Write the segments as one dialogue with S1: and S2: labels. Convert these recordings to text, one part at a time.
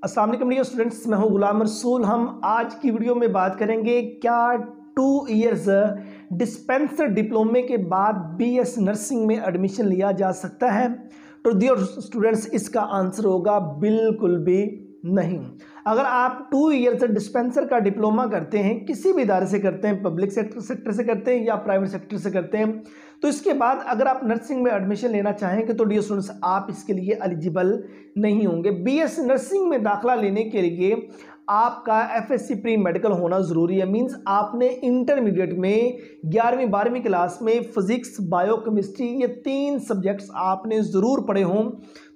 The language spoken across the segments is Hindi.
S1: अस्सलाम वालेकुम डियर स्टूडेंट्स, मैं हूं गुलाम रसूल। हम आज की वीडियो में बात करेंगे क्या 2 इयर्स डिस्पेंसर डिप्लोमे के बाद बीएस नर्सिंग में एडमिशन लिया जा सकता है। तो डियर स्टूडेंट्स, इसका आंसर होगा बिल्कुल भी नहीं। अगर आप 2 इयर्स डिस्पेंसर का डिप्लोमा करते हैं, किसी भी इदारे से करते हैं, पब्लिक सेक्टर से करते हैं या प्राइवेट सेक्टर से करते हैं, तो इसके बाद अगर आप नर्सिंग में एडमिशन लेना चाहेंगे तो डियर स्टूडेंट्स आप इसके लिए एलिजिबल नहीं होंगे। बीएस नर्सिंग में दाखिला लेने के लिए आपका एफएससी प्री मेडिकल होना ज़रूरी है। मींस आपने इंटरमीडिएट में 11वीं 12वीं क्लास में फिजिक्स, बायोकेमिस्ट्री, ये 3 सब्जेक्ट्स आपने ज़रूर पढ़े हों,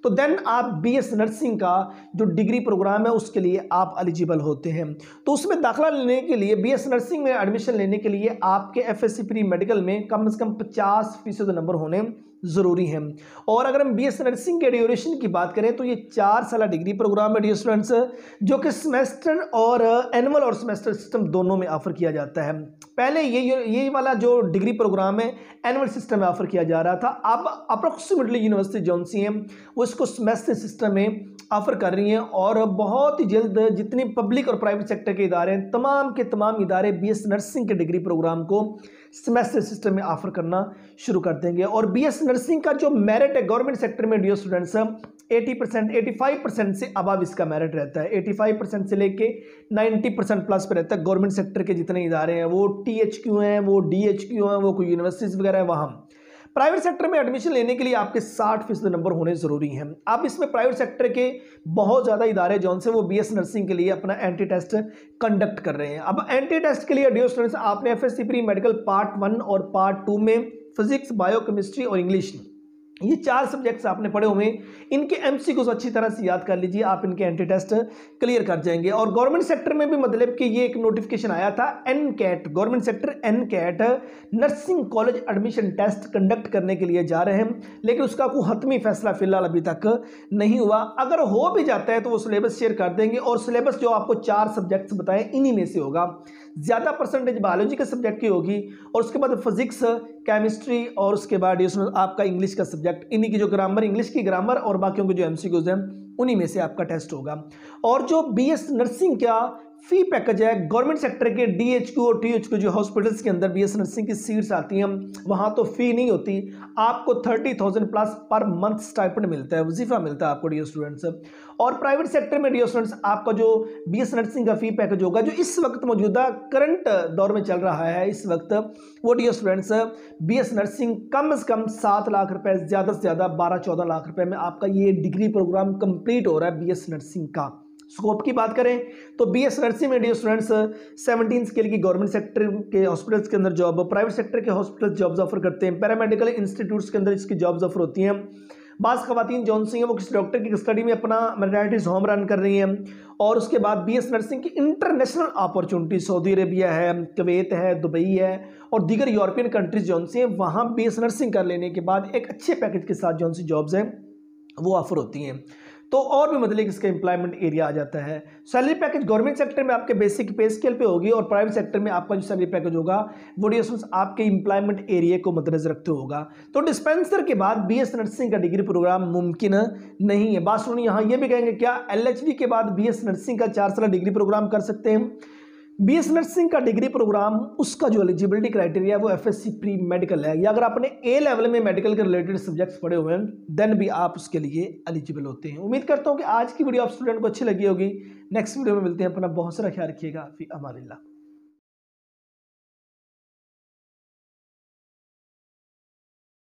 S1: तो देन आप बीएस नर्सिंग का जो डिग्री प्रोग्राम है उसके लिए आप एलिजिबल होते हैं। तो उसमें दाखिला लेने के लिए, बीएस नर्सिंग में एडमिशन लेने के लिए आपके एफएससी प्री मेडिकल में कम से कम 50% नंबर होने ज़रूरी है। और अगर हम बीएस नर्सिंग के ड्यूरेशन की बात करें तो ये 4 साल डिग्री प्रोग्राम है डियर स्टूडेंट्स, जो कि सेमेस्टर और एनुअल और सेमेस्टर सिस्टम दोनों में ऑफर किया जाता है। पहले ये वाला जो डिग्री प्रोग्राम है एनुअल सिस्टम में ऑफर किया जा रहा था। अब अप्रोक्सीमेटली यूनिवर्सिटी जौन सी है वो इसको सेमेस्टर सिस्टम में ऑफर कर रही हैं और बहुत ही जल्द जितनी पब्लिक और प्राइवेट सेक्टर के इदारे हैं, तमाम के तमाम इदारे बीएस नर्सिंग के डिग्री प्रोग्राम को सेमेस्टर सिस्टम में ऑफर करना शुरू कर देंगे। और बीएस नर्सिंग का जो मेरिट है गवर्नमेंट सेक्टर में डियर स्टूडेंट्स 80% 85% से अबव इसका मेरिट रहता है। 85% से लेके 90% प्लस पे रहता है। गवर्नमेंट सेक्टर के जितने इदारे हैं, वो टीएचक्यू हैं, वो डीएचक्यू हैं, वो कोई यूनिवर्सिटीज़ वगैरह है वहाँ। प्राइवेट सेक्टर में एडमिशन लेने के लिए आपके 60% नंबर होने ज़रूरी हैं। अब इसमें प्राइवेट सेक्टर के बहुत ज़्यादा इदारे जौन से वो बीएस नर्सिंग के लिए अपना एंटी टेस्ट कंडक्ट कर रहे हैं। अब एंटी टेस्ट के लिए डियर स्टूडेंट्स आपने एफएससी प्री मेडिकल पार्ट 1 और पार्ट 2 में फिजिक्स, बायोकेमिस्ट्री और इंग्लिश, ये 4 सब्जेक्ट्स आपने पढ़े हुए हैं। इनके एमसीक्यूज अच्छी तरह से याद कर लीजिए, आप इनके एंटी टेस्ट क्लियर कर जाएंगे। और गवर्नमेंट सेक्टर में भी मतलब कि ये एक नोटिफिकेशन आया था NCAT, government sector NCAT nursing college admission test conduct करने के लिए जा रहे हैं, लेकिन उसका कोई हतमी फैसला फिलहाल अभी तक नहीं हुआ। अगर हो भी जाता है तो वो सिलेबस शेयर कर देंगे और सिलेबस जो आपको 4 सब्जेक्ट्स बताए इन्हीं में से होगा। ज़्यादा परसेंटेज बायोलॉजी के सब्जेक्ट की होगी और उसके बाद फिजिक्स, केमिस्ट्री और उसके बाद आपका इंग्लिश का सब्जेक्ट, इन्हीं की जो ग्रामर, इंग्लिश की ग्रामर और बाकियों के जो एमसीक्यूज हैं उन्हीं में से आपका टेस्ट होगा। और जो बीएस नर्सिंग का फी पैकेज है, गवर्नमेंट सेक्टर के डीएचक्यू और टीएचक्यू जो हॉस्पिटल्स के अंदर बीएस नर्सिंग की सीट्स आती हैं वहाँ तो फी नहीं होती, आपको 30,000 प्लस पर मंथ स्टाइपेंड मिलता है, वजीफा मिलता है आपको डियर स्टूडेंट्स। और प्राइवेट सेक्टर में डियर स्टूडेंट्स आपका जो बीएस नर्सिंग का फी पैकेज होगा जो इस वक्त मौजूदा करंट दौर में चल रहा है इस वक्त, वो डियर स्टूडेंट्स बीएस नर्सिंग कम से कम 7 लाख रुपए, ज़्यादा से ज़्यादा 12-14 लाख रुपए में आपका ये डिग्री प्रोग्राम कंप्लीट हो रहा है बीएस नर्सिंग का। स्कोप की बात करें तो बीएस नर्सिंग में डियर स्टूडेंट्स 17 स्केल की गवर्नमेंट सेक्टर के हॉस्पिटल्स के अंदर जॉब, प्राइवेट सेक्टर के हॉस्पिटल्स जॉब्स ऑफर करते हैं, पैरामेडिकल इंस्टीट्यूट्स के अंदर इसकी जॉब्स ऑफर होती हैं। बाज़ खवातीन जौन सी हैं वो किसी डॉक्टर की स्टडी में अपना मैटरनिटीज होम रन कर रही हैं। और उसके बाद बीएस नर्सिंग की इंटरनेशनल अपॉर्चुनिटी सऊदी अरेबिया है, कुवैत है, दुबई है और दीगर यूरोपियन कंट्रीज जौन सी हैं वहाँ बीएस नर्सिंग कर लेने के बाद एक अच्छे पैकेज के साथ जौन सी जॉब्स हैं वो ऑफर होती हैं। तो और भी मतलब इसका एम्प्लॉयमेंट एरिया आ जाता है। सैलरी पैकेज गवर्नमेंट सेक्टर में आपके बेसिक पे स्केल पे होगी और प्राइवेट सेक्टर में आपका जो सैलरी पैकेज होगा वो डियर आपके एम्प्लॉयमेंट एरिया को मद्देनजर रखते होगा। तो डिस्पेंसर के बाद बीएस नर्सिंग का डिग्री प्रोग्राम मुमकिन नहीं है। बात सुनिए, यहाँ ये भी कहेंगे क्या एलएचडी के बाद बीएस नर्सिंग का 4 साल डिग्री प्रोग्राम कर सकते हैं? बीएस नर्सिंग का डिग्री प्रोग्राम उसका जो एलिजिबिलिटी क्राइटेरिया है वो एफएससी प्री मेडिकल है, या अगर आपने ए लेवल में मेडिकल के रिलेटेड सब्जेक्ट्स पढ़े हुए हैं देन भी आप उसके लिए एलिजिबल होते हैं। उम्मीद करता हूं कि आज की वीडियो आप स्टूडेंट को अच्छी लगी होगी। नेक्स्ट वीडियो में मिलते हैं। अपना बहुत सारा ख्याल रखिएगा। फी अमानिल्लाह।